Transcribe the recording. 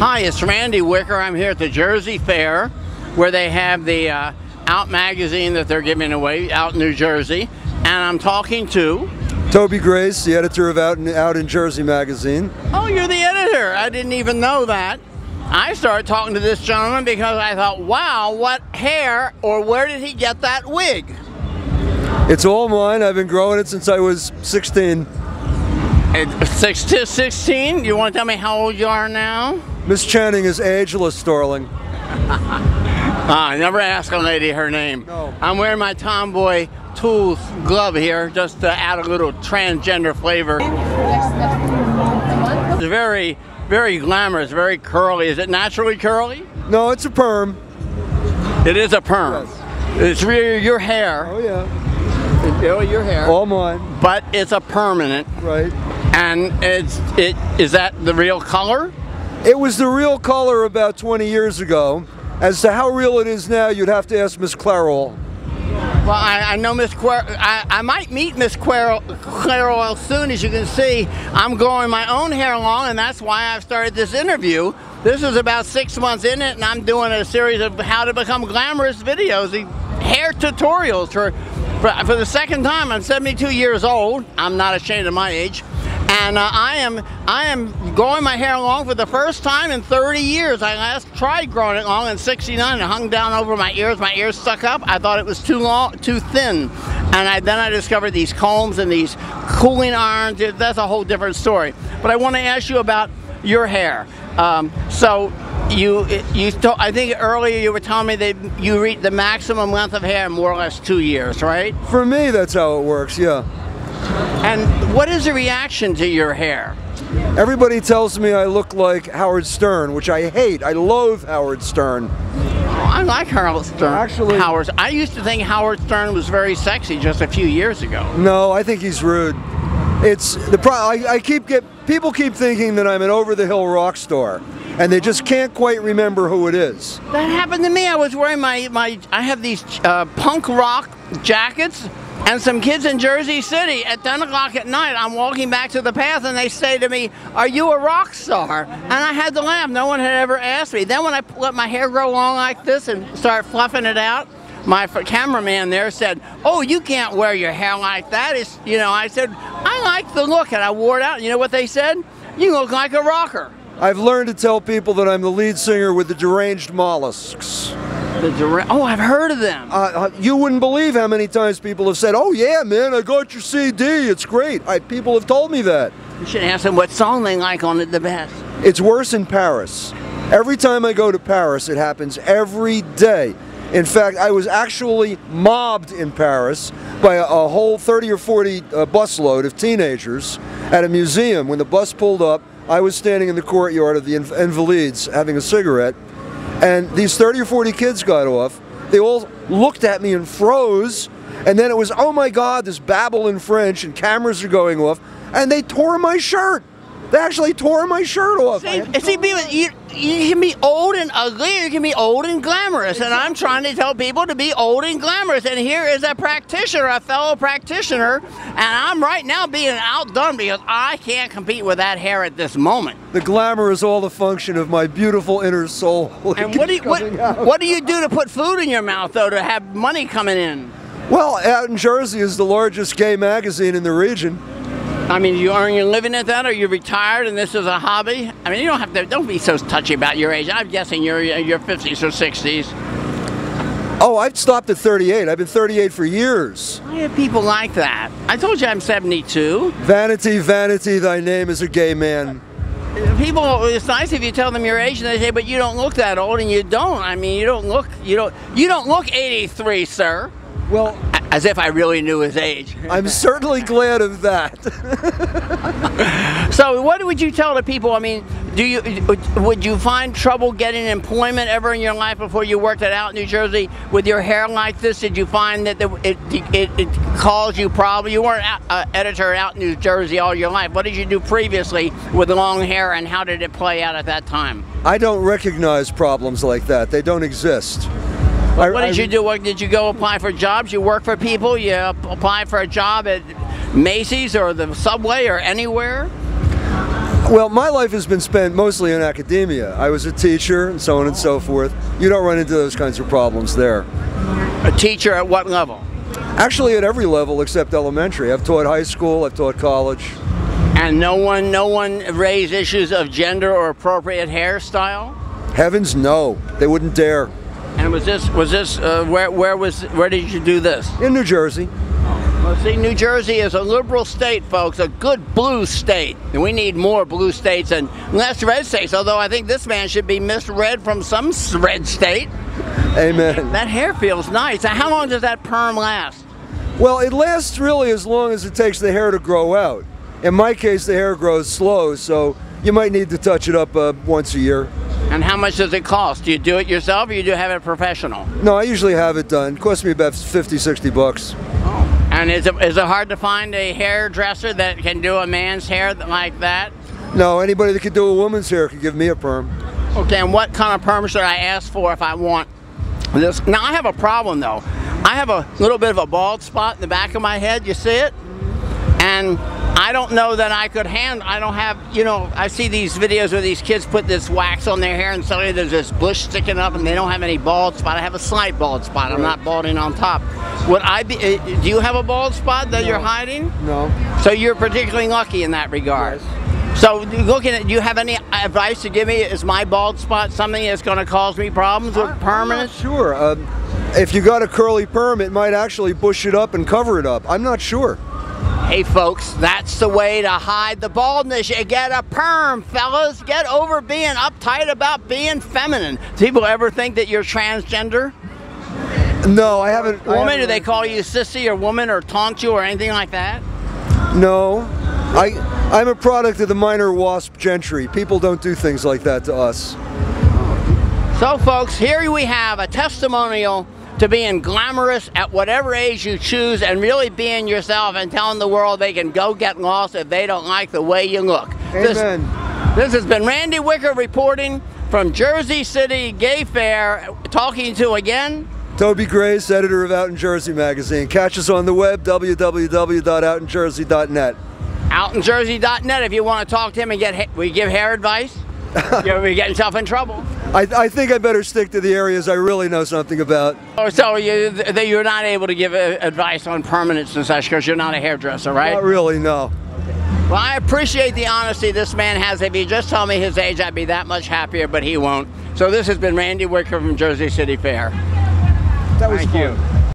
Hi, it's Randy Wicker. I'm here at the Jersey Fair where they have the Out magazine that they're giving away out in New Jersey. And I'm talking to Toby Grace, the editor of Out in Jersey magazine. Oh, you're the editor. I didn't even know that. I started talking to this gentleman because I thought, wow, what hair, or where did he get that wig? It's all mine. I've been growing it since I was 16. 16? You want to tell me how old you are now? Miss Channing is ageless, darling. I never ask a lady her name. No. I'm wearing my tomboy Tools glove here just to add a little transgender flavor. It's very, very glamorous, very curly. Is it naturally curly? No, it's a perm. It is a perm. Yes. It's really your hair. Oh yeah. It's really your hair. All mine. But it's a permanent. Right. And is that the real color? It was the real color about 20 years ago. As to how real it is now, you'd have to ask Miss Clairol. Well, I know Miss Clairol. I might meet Miss Clairol soon. As you can see, I'm growing my own hair long, and that's why I've started this interview. This is about 6 months in it, and I'm doing a series of how to become glamorous videos, hair tutorials for the second time. I'm 72 years old. I'm not ashamed of my age. And I am growing my hair long for the first time in 30 years. I last tried growing it long in '69. It hung down over my ears. My ears stuck up. I thought it was too long, too thin. And then I discovered these combs and these cooling irons. That's a whole different story. But I want to ask you about your hair. I think earlier you were telling me that you reach the maximum length of hair in more or less 2 years, right? For me, that's how it works, yeah. And what is the reaction to your hair? Everybody tells me I look like Howard Stern, which I hate. I loathe Howard Stern. Oh, I like Howard Stern. Actually, I used to think Howard Stern was very sexy just a few years ago. No, I think he's rude. It's the people keep thinking that I'm an over-the-hill rock star, and they just can't quite remember who it is. That happened to me. I was wearing I have these punk rock jackets, and some kids in Jersey City at 10 o'clock at night, I'm walking back to the path, and they say to me, "Are you a rock star?" And I had to laugh. No one had ever asked me. Then when I let my hair grow long like this and start fluffing it out, my cameraman there said, "Oh, you can't wear your hair like that." I said, "I like the look," and I wore it out. And you know what they said? "You look like a rocker." I've learned to tell people that I'm the lead singer with the Deranged Mollusks. Oh, I've heard of them. You wouldn't believe how many times people have said, "Oh yeah, man, I got your CD, it's great." People have told me that. You should ask them what song they like on it the best. It's worse in Paris. Every time I go to Paris, it happens every day. In fact, I was actually mobbed in Paris by a whole 30 or 40 busload of teenagers at a museum. When the bus pulled up, I was standing in the courtyard of the Invalides having a cigarette, and these 30 or 40 kids got off. They all looked at me and froze, and then it was, oh my God, this babble in French, and cameras are going off, and they tore my shirt. They actually tore my shirt off. You can be old and ugly, or you can be old and glamorous, and I'm trying to tell people to be old and glamorous, and here is a practitioner, a fellow practitioner, and I'm right now being outdone because I can't compete with that hair at this moment. The glamour is all the function of my beautiful inner soul. And what do you do to put food in your mouth, though, to have money coming in? Well, Out in Jersey is the largest gay magazine in the region. I mean, you earn your living at that, or you're retired and this is a hobby? I mean, you don't have to, don't be so touchy about your age. I'm guessing you're 50s or 60s. Oh, I've stopped at 38. I've been 38 for years. Why have people like that? I told you I'm 72. Vanity, vanity, thy name is a gay man. People, it's nice if you tell them your age and they say, but you don't look that old, and you don't. I mean, you don't look 83, sir. Well, as if I really knew his age. I'm certainly glad of that. So what would you tell the people? I mean, would you find trouble getting employment ever in your life before you worked Out in New Jersey with your hair like this? Did you find that it caused you problems? You weren't an editor Out in New Jersey all your life. What did you do previously with long hair, and how did it play out at that time? I don't recognize problems like that. They don't exist. What did you do? Did you go apply for jobs? You work for people? You apply for a job at Macy's or the Subway or anywhere? Well, my life has been spent mostly in academia. I was a teacher and so on and so forth. You don't run into those kinds of problems there. A teacher at what level? Actually, at every level except elementary. I've taught high school, I've taught college. And no one raised issues of gender or appropriate hairstyle? Heavens, no. They wouldn't dare. And where did you do this? In New Jersey. Well, see, New Jersey is a liberal state, folks, a good blue state. And we need more blue states and less red states, although I think this man should be misread from some red state. Amen. That hair feels nice. How long does that perm last? Well, it lasts really as long as it takes the hair to grow out. In my case, the hair grows slow, so you might need to touch it up once a year. And how much does it cost? Do you do it yourself or you do have it professional? No, I usually have it done. It costs me about 50, 60 bucks. And is it hard to find a hairdresser that can do a man's hair like that? No, anybody that could do a woman's hair could give me a perm. Okay, and what kind of perm should I ask for if I want this? Now, I have a problem, though. I have a little bit of a bald spot in the back of my head. You see it? And I don't know that I could I don't have, you know, I see these videos where these kids put this wax on their hair and suddenly there's this bush sticking up and they don't have any bald spot. I have a slight bald spot. I'm not balding on top. Would I be, do you have a bald spot that you're hiding? No. So you're particularly lucky in that regard. Yes. So looking at, do you have any advice to give me? Is my bald spot something that's going to cause me problems with permanence? Sure. If you got a curly perm, it might actually bush it up and cover it up. I'm not sure. Hey folks, that's the way to hide the baldness. You get a perm, fellas. Get over being uptight about being feminine. Do people ever think that you're transgender? No, I haven't. Woman, do they call you sissy or woman or taunt you or anything like that? No. I'm a product of the minor wasp gentry. People don't do things like that to us. So folks, here we have a testimonial to being glamorous at whatever age you choose and really being yourself and telling the world they can go get lost if they don't like the way you look. Amen. This has been Randy Wicker reporting from Jersey City Gay Fair, talking to again Toby Grace, editor of Out in Jersey magazine. Catch us on the web, www.outinjersey.net. Outinjersey.net if you want to talk to him and we give hair advice. You're getting yourself in trouble. I think I better stick to the areas I really know something about. Oh, so you're not able to give advice on permanence and such because you're not a hairdresser, right? Not really, no. Well, I appreciate the honesty this man has. If he just told me his age, I'd be that much happier, but he won't. So this has been Randy Wicker from Jersey City Fair. That was fun. Thank you.